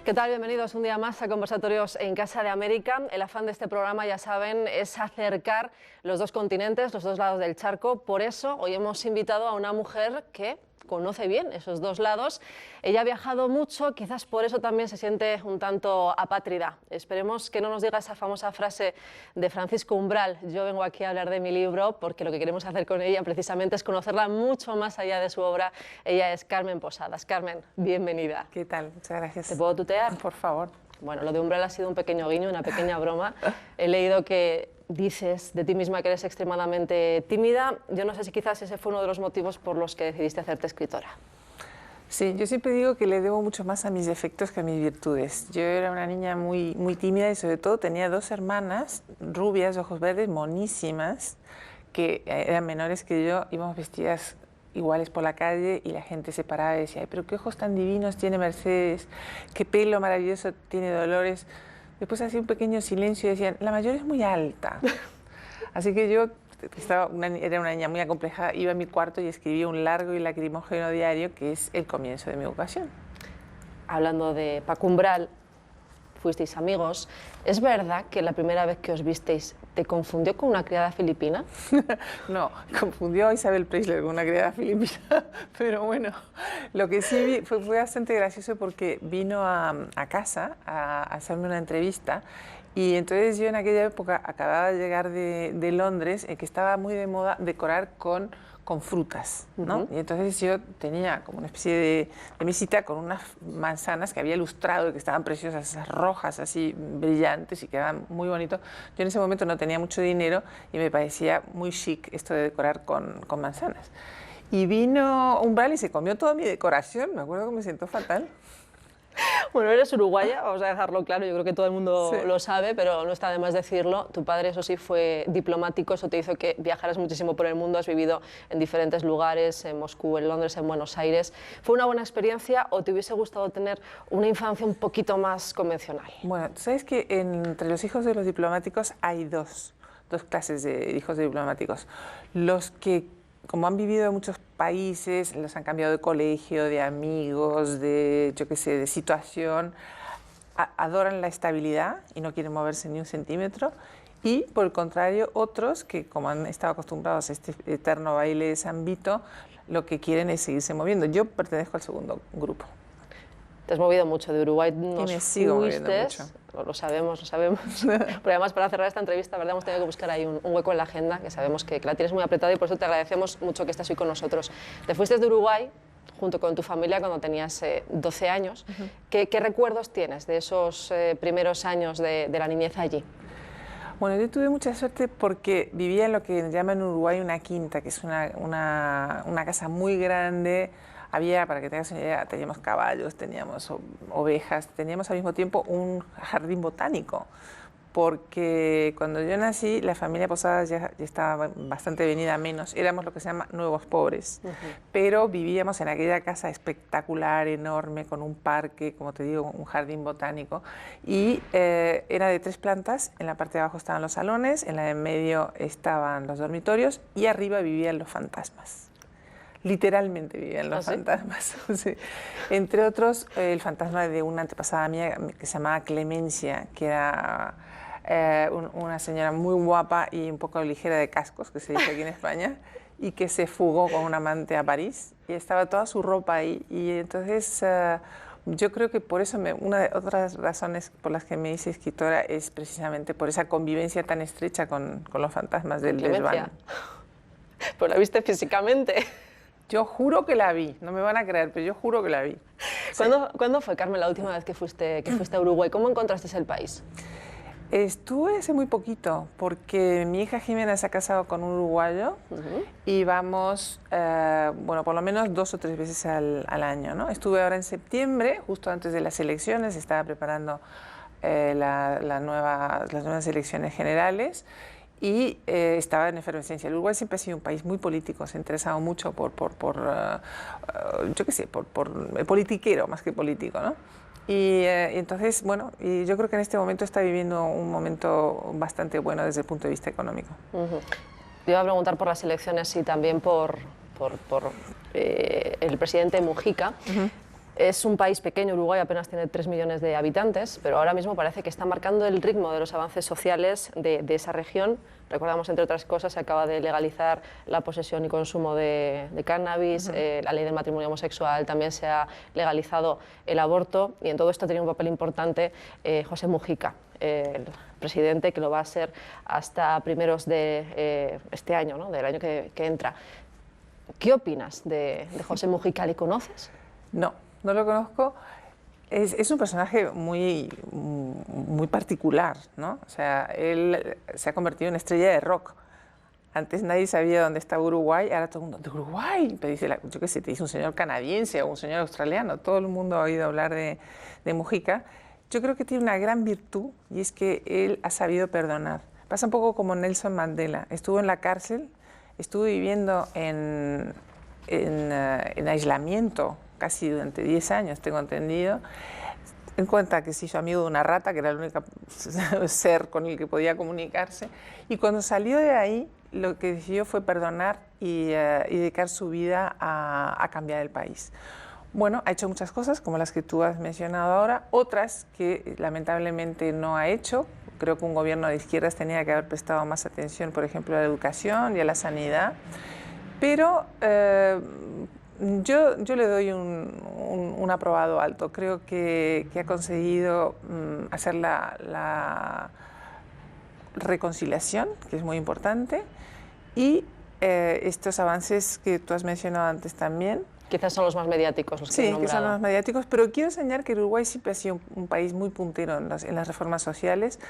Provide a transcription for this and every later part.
¿Qué tal? Bienvenidos un día más a Conversatorios en Casa de América. El afán de este programa, ya saben, es acercar los dos continentes, los dos lados del charco. Por eso hoy hemos invitado a una mujer que conoce bien esos dos lados. Ella ha viajado mucho, quizás por eso también se siente un tanto apátrida. Esperemos que no nos diga esa famosa frase de Francisco Umbral: yo vengo aquí a hablar de mi libro, porque lo que queremos hacer con ella precisamente es conocerla mucho más allá de su obra. Ella es Carmen Posadas. Carmen, bienvenida. ¿Qué tal? Muchas gracias. ¿Te puedo tutear? Por favor. Bueno, lo de Umbral ha sido un pequeño guiño, una pequeña broma. He leído que dices de ti misma que eres extremadamente tímida. Yo no sé si quizás ese fue uno de los motivos por los que decidiste hacerte escritora. Sí, yo siempre digo que le debo mucho más a mis defectos que a mis virtudes. Yo era una niña muy tímida y sobre todo tenía dos hermanas rubias, de ojos verdes, monísimas, que eran menores que yo, íbamos vestidas iguales por la calle y la gente se paraba y decía: "Ay, pero qué ojos tan divinos tiene Mercedes, qué pelo maravilloso tiene Dolores". Después hacía un pequeño silencio y decían: "La mayor es muy alta". Así que yo era una niña muy acomplejada, iba a mi cuarto y escribía un largo y lacrimógeno diario, que es el comienzo de mi vocación. Hablando de Paco Umbral, fuisteis amigos. ¿Es verdad que la primera vez que os visteis te confundió con una criada filipina? No, confundió a Isabel Preisler con una criada filipina, pero bueno, lo que sí vi fue bastante gracioso porque vino a casa a hacerme una entrevista. Y entonces yo en aquella época acababa de llegar de Londres, que estaba muy de moda decorar con frutas, ¿no? Y entonces yo tenía como una especie de mesita con unas manzanas que había ilustrado y que estaban preciosas, esas rojas así brillantes y quedaban muy bonitos. Yo en ese momento no tenía mucho dinero y me parecía muy chic esto de decorar con manzanas. Y vino Umbral y se comió toda mi decoración, me acuerdo que me sentó fatal. Bueno, eres uruguaya, vamos a dejarlo claro, yo creo que todo el mundo Sí. lo sabe, pero no está de más decirlo. Tu padre, eso sí, fue diplomático, eso te hizo que viajaras muchísimo por el mundo, has vivido en diferentes lugares, en Moscú, en Londres, en Buenos Aires. ¿Fue una buena experiencia o te hubiese gustado tener una infancia un poquito más convencional? Bueno, ¿sabes que entre los hijos de los diplomáticos hay dos clases de hijos de diplomáticos? Los que, como han vivido en muchos países, los han cambiado de colegio, de amigos, de, yo qué sé, de situación, adoran la estabilidad y no quieren moverse ni un centímetro. Y, por el contrario, otros que, como han estado acostumbrados a este eterno baile de San Vito, lo que quieren es seguirse moviendo. Yo pertenezco al segundo grupo. Te has movido mucho de Uruguay, Y me sigo moviendo mucho. Lo sabemos. Pero además, para cerrar esta entrevista, ¿verdad? Hemos tenido que buscar ahí un hueco en la agenda, que sabemos que la tienes muy apretada y por eso te agradecemos mucho que estés hoy con nosotros. Te fuiste de Uruguay junto con tu familia cuando tenías 12 años. ¿Qué recuerdos tienes de esos primeros años de la niñez allí? Bueno, yo tuve mucha suerte porque vivía en lo que llaman en Uruguay una quinta, que es una casa muy grande. Había, para que tengas una idea, teníamos caballos, teníamos ovejas, teníamos al mismo tiempo un jardín botánico, porque cuando yo nací la familia Posadas ya estaba bastante venida a menos, éramos lo que se llama nuevos pobres, pero vivíamos en aquella casa espectacular, enorme, con un parque, como te digo, un jardín botánico, y era de 3 plantas. En la parte de abajo estaban los salones, en la de en medio estaban los dormitorios y arriba vivían los fantasmas. Literalmente vivían los fantasmas. Sí. Entre otros, el fantasma de una antepasada mía que se llamaba Clemencia, que era una señora muy guapa y un poco ligera de cascos, que se dice aquí en España, y que se fugó con un amante a París y estaba toda su ropa ahí. Y entonces yo creo que por eso, una de otras razones por las que me hice escritora es precisamente por esa convivencia tan estrecha con los fantasmas del desván. Pues la viste físicamente. Yo juro que la vi, no me van a creer, pero yo juro que la vi. ¿Cuándo fue, Carmen, la última vez que fuiste a Uruguay? ¿Cómo encontraste el país? Estuve hace muy poquito, porque mi hija Jimena se ha casado con un uruguayo y vamos, bueno, por lo menos 2 o 3 veces al año, ¿no? Estuve ahora en septiembre, justo antes de las elecciones, estaba preparando las nuevas elecciones generales. Y estaba en efervescencia. El Uruguay siempre ha sido un país muy político, se ha interesado mucho por yo qué sé, por politiquero más que político, ¿no? Y entonces, bueno, y yo creo que en este momento está viviendo un momento bastante bueno desde el punto de vista económico. Te iba a preguntar por las elecciones y también por el presidente Mujica. Es un país pequeño, Uruguay apenas tiene 3 millones de habitantes, pero ahora mismo parece que está marcando el ritmo de los avances sociales de esa región. Recordamos, entre otras cosas, se acaba de legalizar la posesión y consumo de cannabis, la ley del matrimonio homosexual, también se ha legalizado el aborto, y en todo esto tiene un papel importante José Mujica, el presidente, que lo va a ser hasta primeros de este año, ¿no? Del año que entra. ¿Qué opinas de José Mujica? ¿Le conoces? No, no lo conozco. Es un personaje muy particular, ¿no? O sea, él se ha convertido en estrella de rock. Antes nadie sabía dónde estaba Uruguay, ahora todo el mundo, ¿de Uruguay? Te dice, yo qué sé, te dice un señor canadiense o un señor australiano, todo el mundo ha oído hablar de Mujica. Yo creo que tiene una gran virtud, y es que él ha sabido perdonar. Pasa un poco como Nelson Mandela. Estuvo en la cárcel, estuvo viviendo en aislamiento casi durante 10 años, tengo entendido. En cuenta que se hizo amigo de una rata, que era el único ser con el que podía comunicarse. Y cuando salió de ahí, lo que decidió fue perdonar y dedicar su vida a cambiar el país. Bueno, ha hecho muchas cosas, como las que tú has mencionado ahora, otras que lamentablemente no ha hecho. Creo que un gobierno de izquierdas tenía que haber prestado más atención, por ejemplo, a la educación y a la sanidad. Pero yo le doy un aprobado alto. Creo que ha conseguido hacer la reconciliación, que es muy importante, y estos avances que tú has mencionado antes también. Quizás son los más mediáticos los que he nombrado. Sí, que son los más mediáticos, pero quiero señalar que Uruguay siempre ha sido un país muy puntero en las reformas sociales.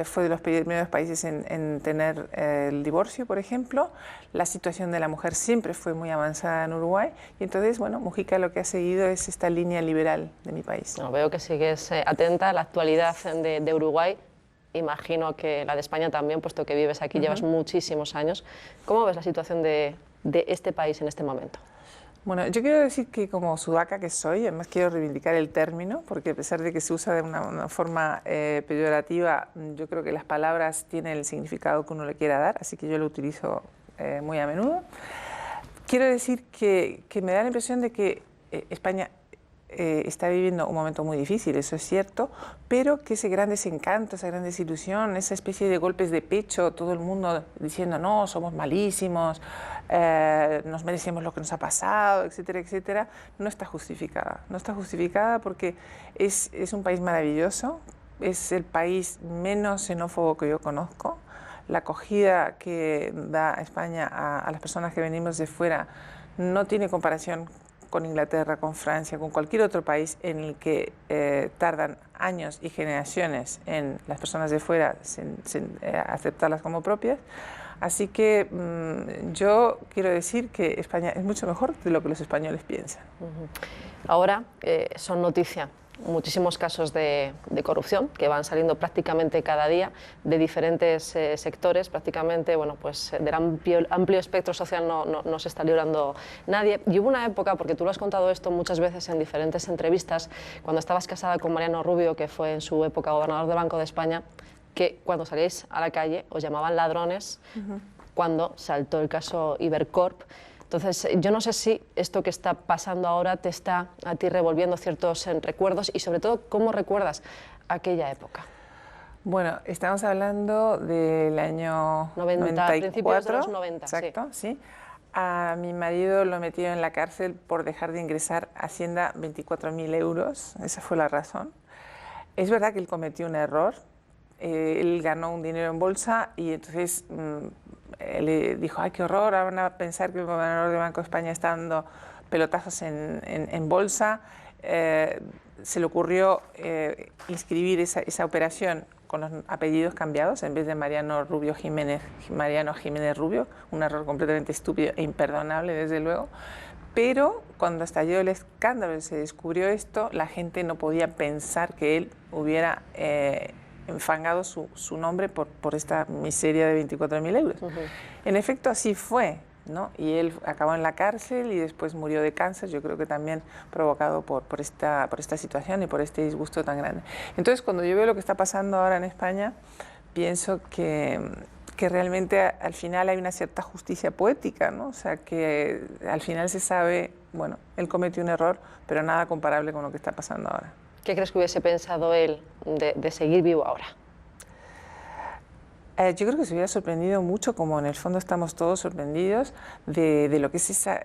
Fue de los primeros países en tener el divorcio, por ejemplo. La situación de la mujer siempre fue muy avanzada en Uruguay, y entonces, bueno, Mujica lo que ha seguido es esta línea liberal de mi país. No, veo que sigues atenta a la actualidad de Uruguay. Imagino que la de España también, puesto que vives aquí, llevas muchísimos años. ¿Cómo ves la situación de este país en este momento? Bueno, yo quiero decir que como sudaca que soy, además quiero reivindicar el término, porque a pesar de que se usa de una forma peyorativa, yo creo que las palabras tienen el significado que uno le quiera dar, así que yo lo utilizo muy a menudo. Quiero decir que me da la impresión de que España está viviendo un momento muy difícil, eso es cierto, pero que ese gran desencanto, esa gran desilusión, esa especie de golpes de pecho, todo el mundo diciendo no, somos malísimos, nos merecemos lo que nos ha pasado, etcétera, etcétera, no está justificada. No está justificada porque es un país maravilloso, es el país menos xenófobo que yo conozco. La acogida que da España a las personas que venimos de fuera no tiene comparación con Inglaterra, con Francia, con cualquier otro país en el que tardan años y generaciones en las personas de fuera aceptarlas como propias. Así que yo quiero decir que España es mucho mejor de lo que los españoles piensan. Ahora son noticia muchísimos casos de corrupción que van saliendo prácticamente cada día de diferentes sectores, prácticamente, bueno, pues del amplio espectro social no se está librando nadie. Y hubo una época, porque tú lo has contado esto muchas veces en diferentes entrevistas, cuando estabas casada con Mariano Rubio, que fue en su época gobernador del Banco de España, que cuando salíais a la calle os llamaban ladrones cuando saltó el caso Ibercorp. Entonces, yo no sé si esto que está pasando ahora te está a ti revolviendo ciertos recuerdos, y sobre todo, ¿cómo recuerdas aquella época? Bueno, estamos hablando del año 94, principios de los 90. Exacto, sí. A mi marido lo metieron en la cárcel por dejar de ingresar a Hacienda 24.000 euros, esa fue la razón. Es verdad que él cometió un error, él ganó un dinero en bolsa y entonces le dijo, ¡ay, qué horror! Ahora van a pensar que el gobernador del Banco de España está dando pelotazos en bolsa. Se le ocurrió inscribir esa operación con los apellidos cambiados, en vez de Mariano Jiménez Rubio, un error completamente estúpido e imperdonable, desde luego. Pero cuando estalló el escándalo y se descubrió esto, la gente no podía pensar que él hubiera enfangado su nombre por esta miseria de 24.000 euros. En efecto, así fue, ¿no? Y él acabó en la cárcel y después murió de cáncer, yo creo que también provocado por esta situación y por este disgusto tan grande. Entonces, cuando yo veo lo que está pasando ahora en España, pienso que que realmente al final hay una cierta justicia poética, ¿no? O sea, que al final se sabe, bueno, él cometió un error, pero nada comparable con lo que está pasando ahora. ¿Qué crees que hubiese pensado él de seguir vivo ahora? Yo creo que se hubiera sorprendido mucho, como en el fondo estamos todos sorprendidos, de lo que es esa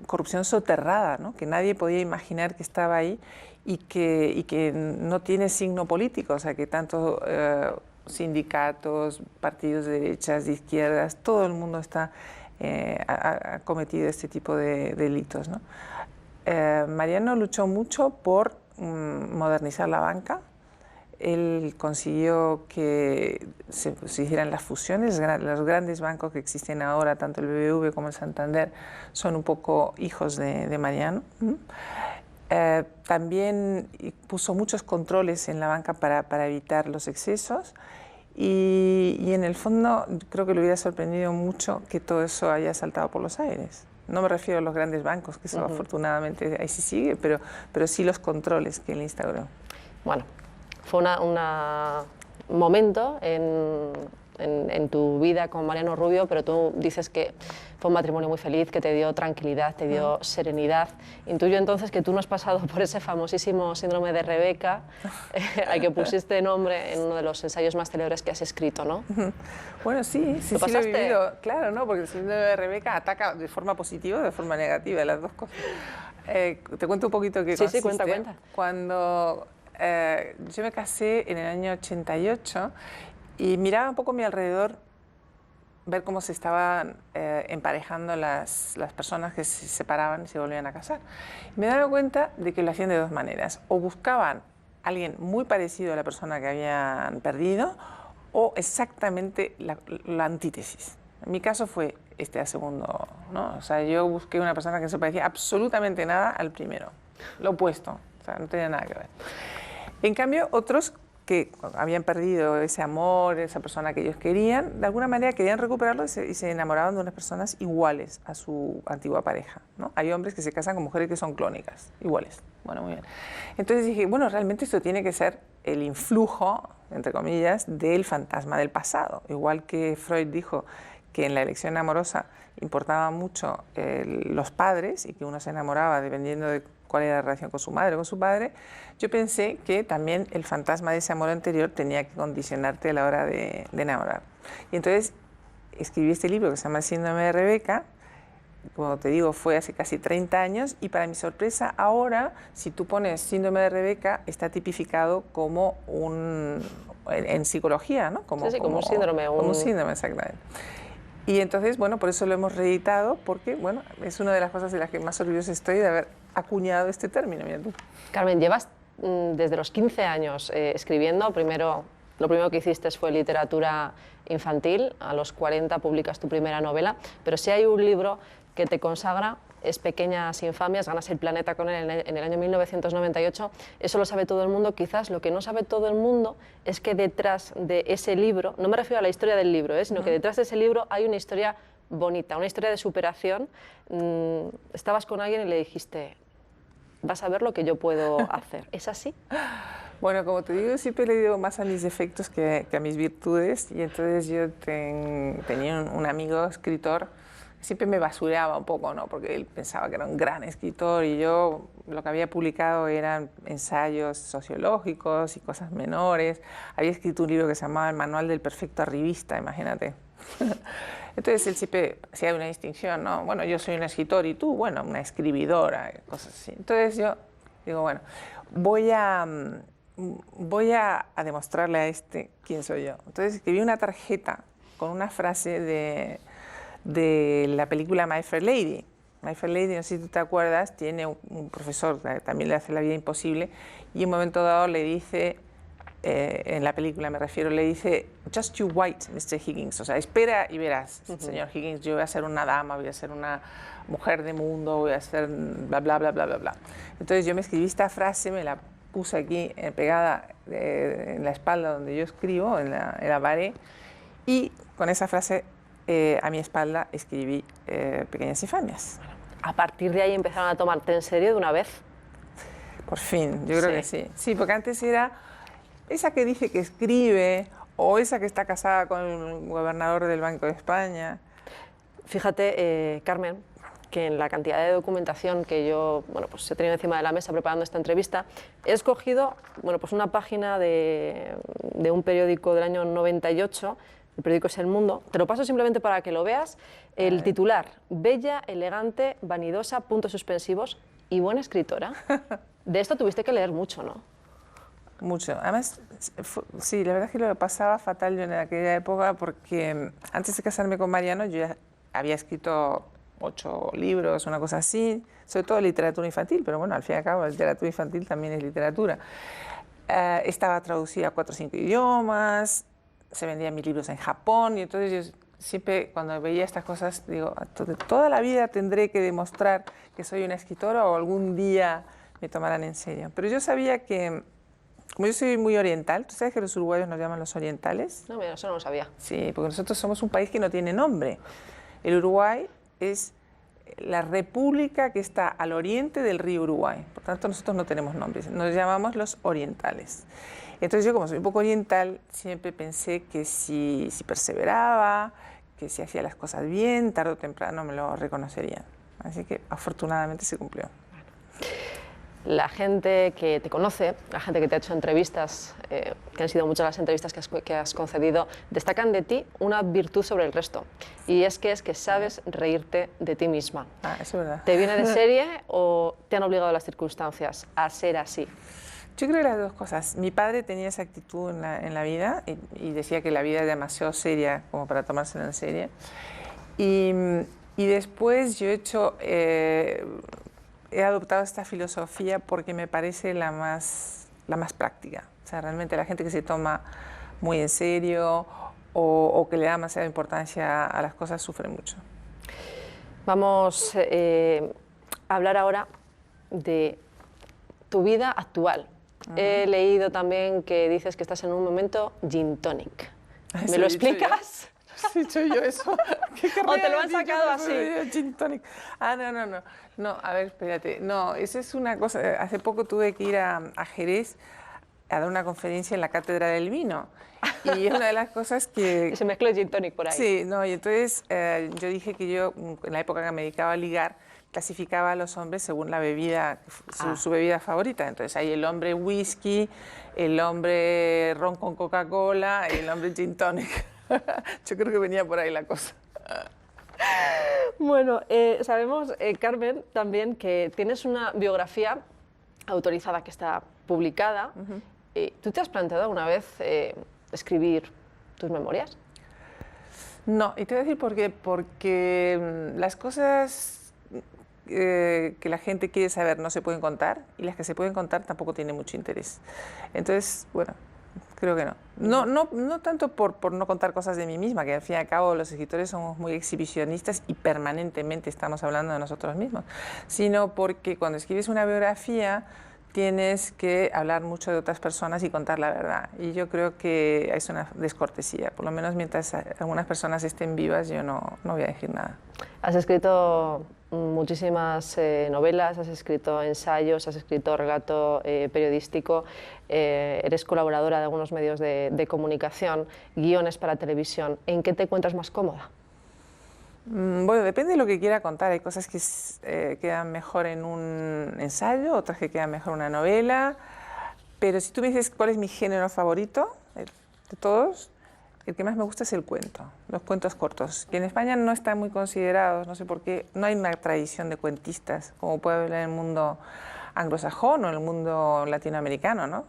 corrupción soterrada, ¿no? Que nadie podía imaginar que estaba ahí y que no tiene signo político, o sea, que tanto sindicatos, partidos de derechas, de izquierdas, todo el mundo ha cometido este tipo de delitos, ¿no? Mariano luchó mucho por modernizar la banca. Él consiguió que se hicieran las fusiones. Los grandes bancos que existen ahora, tanto el BBV como el Santander, son un poco hijos de Mariano. También puso muchos controles en la banca para evitar los excesos y en el fondo creo que le hubiera sorprendido mucho que todo eso haya saltado por los aires. No me refiero a los grandes bancos, que eso afortunadamente ahí sí sigue, pero sí los controles que él instauró. Bueno, fue un momento en tu vida con Mariano Rubio, pero tú dices que fue un matrimonio muy feliz, que te dio tranquilidad, te dio serenidad. Intuyo entonces que tú no has pasado por ese famosísimo síndrome de Rebeca, al que pusiste nombre en uno de los ensayos más célebres que has escrito, ¿no? Bueno, sí lo he vivido, claro, ¿no? Porque el síndrome de Rebeca ataca de forma positiva o de forma negativa, las dos cosas. Te cuento un poquito qué consiste. Sí, cuenta. Cuando yo me casé en el año 88 y miraba un poco a mi alrededor, ver cómo se estaban emparejando las personas que se separaban y se volvían a casar. Me daba cuenta de que lo hacían de dos maneras. O buscaban a alguien muy parecido a la persona que habían perdido o exactamente la antítesis. En mi caso fue el segundo, ¿no? O sea, yo busqué una persona que no se parecía absolutamente nada al primero, lo opuesto, o sea, no tenía nada que ver. En cambio, otros que habían perdido ese amor, esa persona que ellos querían, de alguna manera querían recuperarlo y se enamoraban de unas personas iguales a su antigua pareja, ¿no? Hay hombres que se casan con mujeres que son clónicas, iguales. Bueno, muy bien. Entonces dije, bueno, realmente esto tiene que ser el influjo, entre comillas, del fantasma del pasado. Igual que Freud dijo que en la elección amorosa importaba mucho los padres y que uno se enamoraba dependiendo de cuál era la relación con su madre o con su padre, yo pensé que también el fantasma de ese amor anterior tenía que condicionarte a la hora de enamorar. Y entonces escribí este libro que se llama El síndrome de Rebeca, como te digo, fue hace casi 30 años y para mi sorpresa ahora, si tú pones síndrome de Rebeca, está tipificado como en psicología, ¿no? Como un síndrome. Como un síndrome, exactamente. Y entonces, bueno, por eso lo hemos reeditado, porque, bueno, es una de las cosas de las que más orgullosa estoy de haber acuñado este término. Mira tú. Carmen, llevas desde los 15 años escribiendo. Lo primero que hiciste fue literatura infantil. A los 40 publicas tu primera novela. Pero si hay un libro que te consagra, es Pequeñas infamias, ganas el planeta con él en el año 1998. Eso lo sabe todo el mundo. Quizás lo que no sabe todo el mundo es que detrás de ese libro, no me refiero a la historia del libro, sino que detrás de ese libro hay una historia bonita, una historia de superación. Estabas con alguien y le dijiste, vas a ver lo que yo puedo hacer. ¿Es así? Bueno, como te digo, siempre le digo más a mis defectos que a mis virtudes. Y entonces yo tenía un amigo escritor, siempre me basureaba un poco, ¿no? Porque él pensaba que era un gran escritor y yo lo que había publicado eran ensayos sociológicos y cosas menores. Había escrito un libro que se llamaba El manual del perfecto arribista, imagínate. Entonces él siempre hacía una distinción, ¿no? Bueno, yo soy un escritor y tú, bueno, una escribidora, cosas así. Entonces yo digo, bueno, voy a demostrarle a quién soy yo. Entonces escribí una tarjeta con una frase de la película My Fair Lady. My Fair Lady, no sé si tú te acuerdas, tiene un profesor que también le hace la vida imposible y en un momento dado le dice, en la película me refiero, le dice, just you wait, Mr. Higgins, o sea, espera y verás, señor Higgins, yo voy a ser una dama, voy a ser una mujer de mundo, voy a ser bla, bla, bla, bla, bla, bla. Entonces yo me escribí esta frase, me la puse aquí pegada en la espalda donde yo escribo, en la pared, y con esa frase a mi espalda escribí Pequeñas infamias. A partir de ahí empezaron a tomarte en serio de una vez. Por fin, yo creo que sí. Sí, porque antes era esa que dice que escribe o esa que está casada con el gobernador del Banco de España. Fíjate, Carmen, que en la cantidad de documentación que yo pues he tenido encima de la mesa preparando esta entrevista, he escogido pues una página de un periódico del año 98, el periódico es El Mundo. Te lo paso simplemente para que lo veas. El titular: bella, elegante, vanidosa, puntos suspensivos y buena escritora. De esto tuviste que leer mucho, ¿no? Mucho. Además, sí, la verdad es que lo pasaba fatal yo en aquella época porque antes de casarme con Mariano yo ya había escrito 8 libros, una cosa así, sobre todo literatura infantil, pero bueno, al fin y al cabo la literatura infantil también es literatura. Estaba traducida a 4 o 5 idiomas, se vendían mis libros en Japón y entonces yo siempre cuando veía estas cosas digo, toda la vida tendré que demostrar que soy una escritora o algún día me tomarán en serio. Pero yo sabía que, como yo soy muy oriental, ¿tú sabes que los uruguayos nos llaman los orientales? No, mira, eso no lo sabía. Sí, porque nosotros somos un país que no tiene nombre. El Uruguay es la república que está al oriente del río Uruguay. Por tanto, nosotros no tenemos nombres. Nos llamamos los orientales. Entonces yo, como soy un poco oriental, siempre pensé que si perseveraba, que si hacía las cosas bien, tarde o temprano me lo reconocerían. Así que afortunadamente se cumplió. La gente que te conoce, la gente que te ha hecho entrevistas, que han sido muchas las entrevistas que has concedido, destacan de ti una virtud sobre el resto, y es que sabes reírte de ti misma. Ah, eso es verdad. ¿Te viene de serie o te han obligado las circunstancias a ser así? Yo creo que las dos cosas. Mi padre tenía esa actitud en la vida y decía que la vida es demasiado seria como para tomársela en serio. Y después yo he adoptado esta filosofía porque me parece la más práctica. O sea, realmente la gente que se toma muy en serio o que le da demasiada importancia a las cosas sufre mucho. Vamos a hablar ahora de tu vida actual. He leído también que dices que estás en un momento gin tonic. ¿Me lo explicas? ¿He dicho yo eso? ¿O te lo han sacado así? Gin tonic. Ah, no. No, a ver, espérate. No, eso es una cosa. Hace poco tuve que ir a Jerez a dar una conferencia en la Cátedra del Vino. Y es una de las cosas que... Se mezcló el gin tonic por ahí. Sí, no, y entonces yo dije que yo, en la época que me dedicaba a ligar, clasificaba a los hombres según la bebida, su bebida favorita. Entonces hay el hombre whisky, el hombre ron con Coca-Cola y el hombre gin tonic. Yo creo que venía por ahí la cosa. Bueno, sabemos, Carmen, también que tienes una biografía autorizada que está publicada. ¿Tú te has planteado alguna vez escribir tus memorias? No, y te voy a decir por qué. Porque las cosas que la gente quiere saber no se pueden contar y las que se pueden contar tampoco tienen mucho interés. Entonces, bueno, creo que no. No tanto por no contar cosas de mí misma, que al fin y al cabo los escritores somos muy exhibicionistas y permanentemente estamos hablando de nosotros mismos, sino porque cuando escribes una biografía tienes que hablar mucho de otras personas y contar la verdad. Y yo creo que es una descortesía. Por lo menos mientras algunas personas estén vivas, yo no voy a decir nada. Has escrito muchísimas novelas, has escrito ensayos, has escrito relato periodístico, eres colaboradora de algunos medios de comunicación, guiones para televisión. ¿En qué te encuentras más cómoda? Bueno, depende de lo que quiera contar. Hay cosas que quedan mejor en un ensayo, otras que quedan mejor en una novela. Pero si tú me dices cuál es mi género favorito de todos, el que más me gusta es el cuento, los cuentos cortos, que en España no están muy considerados, no sé por qué, no hay una tradición de cuentistas, como puede haber en el mundo anglosajón o en el mundo latinoamericano, ¿no?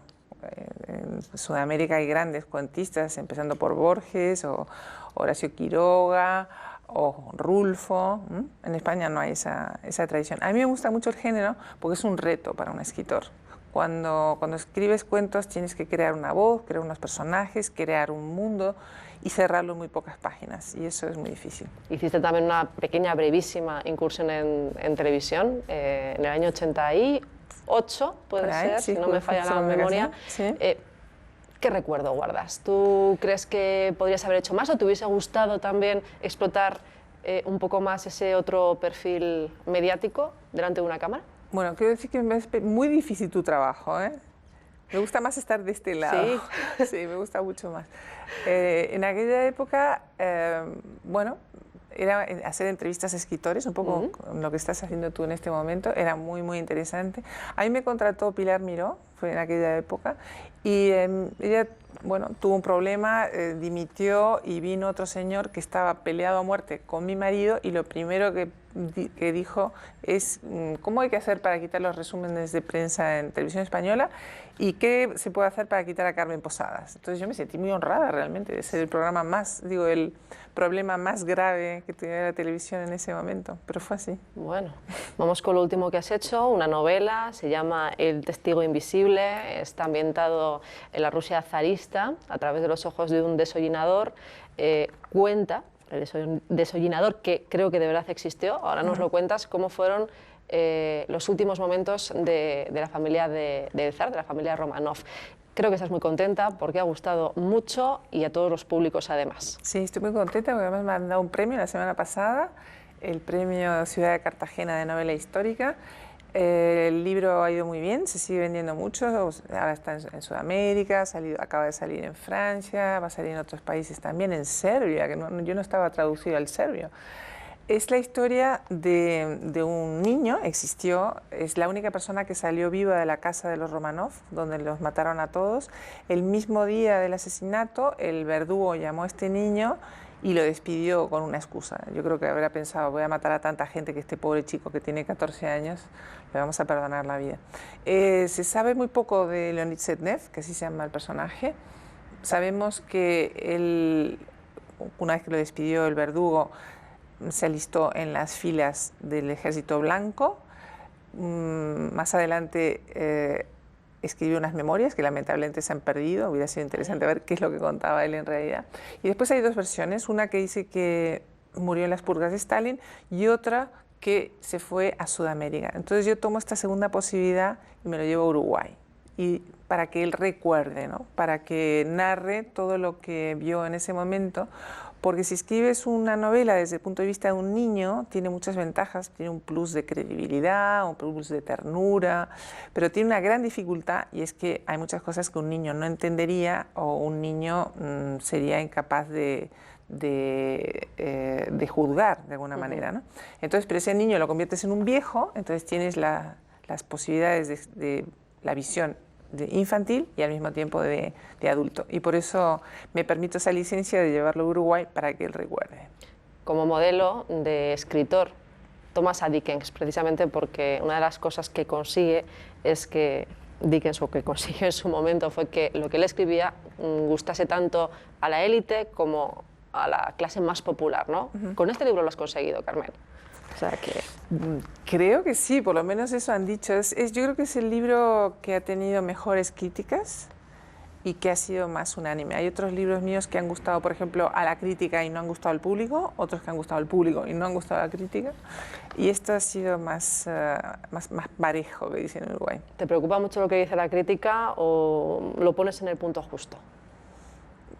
En Sudamérica hay grandes cuentistas, empezando por Borges o Horacio Quiroga o Rulfo. En España no hay esa tradición. A mí me gusta mucho el género porque es un reto para un escritor. Cuando escribes cuentos tienes que crear una voz, crear unos personajes, crear un mundo y cerrarlo en muy pocas páginas, y eso es muy difícil. Hiciste también una pequeña, brevísima incursión en televisión en el año 88, puede ser, sí, si no me falla la memoria. Sí. ¿Qué recuerdo guardas? ¿Tú crees que podrías haber hecho más o te hubiese gustado también explotar un poco más ese otro perfil mediático delante de una cámara? Bueno, quiero decir que me es muy difícil tu trabajo, ¿eh? Me gusta más estar de este lado. Sí, sí, me gusta mucho más. En aquella época, bueno, era hacer entrevistas a escritores, un poco lo que estás haciendo tú en este momento, era muy, muy interesante. A mí me contrató Pilar Miró, fue en aquella época, y ella, bueno, tuvo un problema, dimitió y vino otro señor que estaba peleado a muerte con mi marido y lo primero que dijo es cómo hay que hacer para quitar los resúmenes de prensa en televisión española y qué se puede hacer para quitar a Carmen Posadas. Entonces yo me sentí muy honrada realmente de ser el programa más, digo, el problema más grave que tenía la televisión en ese momento, pero fue así. Bueno, vamos con lo último que has hecho, una novela, se llama El testigo invisible, está ambientado en la Rusia zarista, a través de los ojos de un desollinador, cuenta el desollinador, que creo que de verdad existió, ahora nos lo cuentas, cómo fueron los últimos momentos de la familia del zar, de la familia Romanov. Creo que estás muy contenta porque ha gustado mucho y a todos los públicos además. Sí, estoy muy contenta porque además me han dado un premio la semana pasada, el premio Ciudad de Cartagena de novela histórica. El libro ha ido muy bien, se sigue vendiendo mucho, ahora está en Sudamérica, acaba de salir en Francia, va a salir en otros países también, en Serbia, que yo no estaba traducido al serbio. Es la historia de un niño, existió, es la única persona que salió viva de la casa de los Romanov, donde los mataron a todos. El mismo día del asesinato, el verdugo llamó a este niño y lo despidió con una excusa. Yo creo que habrá pensado, voy a matar a tanta gente que este pobre chico que tiene 14 años, le vamos a perdonar la vida. Se sabe muy poco de Leonid Setnev, que así se llama el personaje. Sabemos que él, una vez que lo despidió el verdugo, se alistó en las filas del Ejército Blanco. Más adelante escribió unas memorias que lamentablemente se han perdido. Hubiera sido interesante ver qué es lo que contaba él en realidad. Y después hay dos versiones, una que dice que murió en las purgas de Stalin y otra que se fue a Sudamérica. Entonces yo tomo esta segunda posibilidad y me lo llevo a Uruguay. Y para que él recuerde, ¿no? Para que narre todo lo que vio en ese momento. Porque si escribes una novela desde el punto de vista de un niño, tiene muchas ventajas, tiene un plus de credibilidad, un plus de ternura, pero tiene una gran dificultad y es que hay muchas cosas que un niño no entendería o un niño sería incapaz de juzgar de alguna manera, ¿no? Entonces, pero ese niño lo conviertes en un viejo, entonces tienes las posibilidades de la visión infantil y al mismo tiempo de adulto. Y por eso me permito esa licencia de llevarlo a Uruguay para que él recuerde. Como modelo de escritor, tomas a Dickens, precisamente porque una de las cosas que consigue es que Dickens, o que consiguió en su momento, fue que lo que él escribía gustase tanto a la élite como a la clase más popular, ¿no? Con este libro lo has conseguido, Carmen. O sea que... Creo que sí, por lo menos eso han dicho. Yo creo que es el libro que ha tenido mejores críticas y que ha sido más unánime. Hay otros libros míos que han gustado, por ejemplo, a la crítica y no han gustado al público, otros que han gustado al público y no han gustado a la crítica. Y esto ha sido más parejo, que dicen en Uruguay. ¿Te preocupa mucho lo que dice la crítica o lo pones en el punto justo?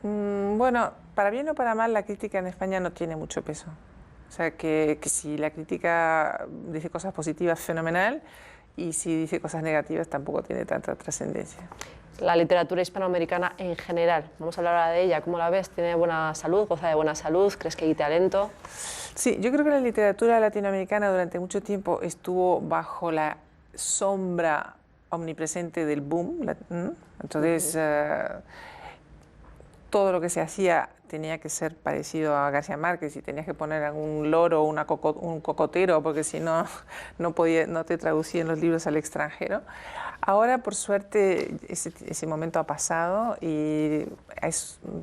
Bueno, para bien o para mal, la crítica en España no tiene mucho peso. O sea, que si la crítica dice cosas positivas, fenomenal, y si dice cosas negativas, tampoco tiene tanta trascendencia. La literatura hispanoamericana en general, vamos a hablar ahora de ella, ¿cómo la ves? ¿Tiene buena salud, goza de buena salud? ¿Crees que hay talento? Sí, yo creo que la literatura latinoamericana durante mucho tiempo estuvo bajo la sombra omnipresente del boom. Entonces, todo lo que se hacía tenía que ser parecido a García Márquez y tenías que poner algún loro o un cocotero porque si no, no te traducían los libros al extranjero. Ahora, por suerte, ese momento ha pasado y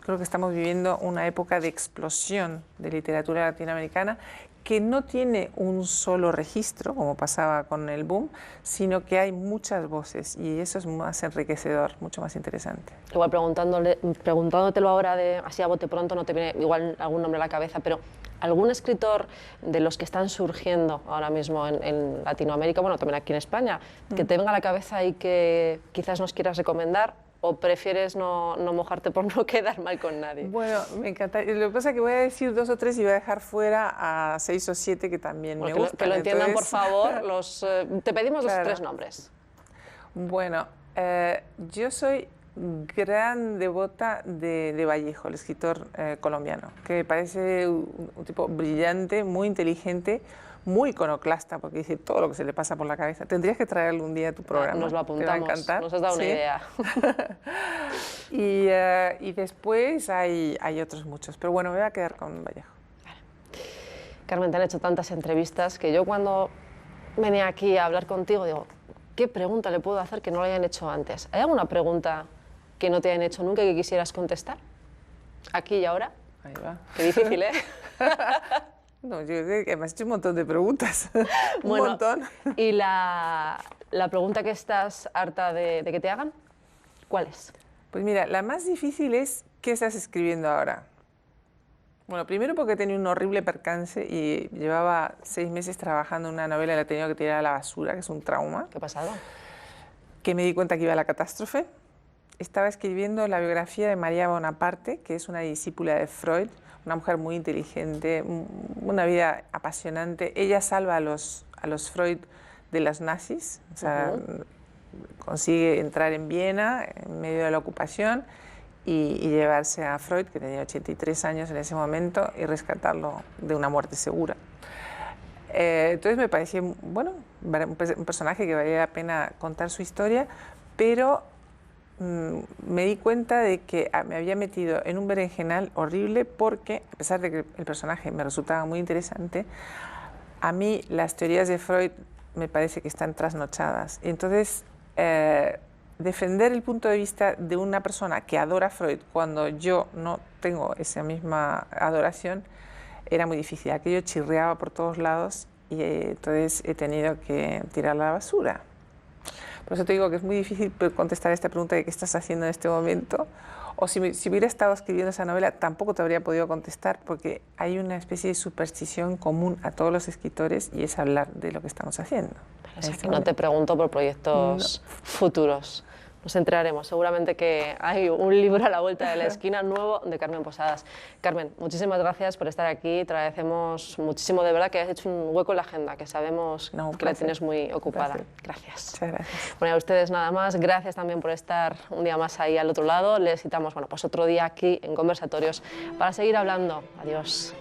creo que estamos viviendo una época de explosión de literatura latinoamericana que no tiene un solo registro, como pasaba con el boom, sino que hay muchas voces y eso es más enriquecedor, mucho más interesante. Igual preguntándotelo ahora así a bote pronto, no te viene igual algún nombre a la cabeza, pero ¿algún escritor de los que están surgiendo ahora mismo en Latinoamérica, bueno, también aquí en España, que te venga a la cabeza y que quizás nos quieras recomendar? ¿O prefieres no mojarte por no quedar mal con nadie? Bueno, me encanta. Lo que pasa es que voy a decir 2 o 3 y voy a dejar fuera a 6 o 7 que también me gustan. Que lo entiendan, entonces... por favor. Te pedimos claro. Los 3 nombres. Bueno, Yo soy gran devota de Vallejo, el escritor colombiano, que me parece un tipo brillante, muy inteligente, muy iconoclasta, porque dice todo lo que se le pasa por la cabeza. Tendrías que traerlo un día a tu programa. Nos lo apuntamos, te va a encantar. nos has dado una idea. Y después hay otros muchos, pero bueno, me voy a quedar con Vallejo. Carmen, te han hecho tantas entrevistas que yo cuando venía aquí a hablar contigo digo, ¿qué pregunta le puedo hacer que no le hayan hecho antes? ¿Hay alguna pregunta que no te hayan hecho nunca y que quisieras contestar? Aquí y ahora. Ahí va. Qué difícil, ¿eh? No, yo creo que me has hecho un montón de preguntas. Un montón. ¿Y la pregunta que estás harta de que te hagan? ¿Cuál es? Pues mira, la más difícil es ¿qué estás escribiendo ahora? Bueno, primero porque tenía un horrible percance y llevaba 6 meses trabajando en una novela y la he tenido que tirar a la basura, que es un trauma. ¿Qué ha pasado? Que me di cuenta que iba a la catástrofe. Estaba escribiendo la biografía de María Bonaparte, que es una discípula de Freud, una mujer muy inteligente, una vida apasionante. Ella salva a los Freud de los nazis, o sea, consigue entrar en Viena en medio de la ocupación y llevarse a Freud, que tenía 83 años en ese momento, y rescatarlo de una muerte segura. Entonces me parecía, bueno, un personaje que valía la pena contar su historia, pero me di cuenta de que me había metido en un berenjenal horrible porque, a pesar de que el personaje me resultaba muy interesante, a mí las teorías de Freud me parece que están trasnochadas. Entonces, defender el punto de vista de una persona que adora a Freud cuando yo no tengo esa misma adoración era muy difícil. Aquello chirriaba por todos lados y entonces he tenido que tirarla a la basura. Por eso te digo que es muy difícil contestar esta pregunta de qué estás haciendo en este momento. O si hubiera estado escribiendo esa novela, tampoco te habría podido contestar, porque hay una especie de superstición común a todos los escritores y es hablar de lo que estamos haciendo. O sea, que no te pregunto por proyectos futuros. Nos enteraremos. Seguramente que hay un libro a la vuelta de la esquina nuevo de Carmen Posadas. Carmen, muchísimas gracias por estar aquí. Te agradecemos muchísimo, de verdad, que hayas hecho un hueco en la agenda, que sabemos que la tienes muy ocupada. Gracias. Muchas gracias. Bueno, a ustedes nada más. Gracias también por estar un día más ahí al otro lado. Les citamos, bueno, pues otro día aquí en Conversatorios para seguir hablando. Adiós.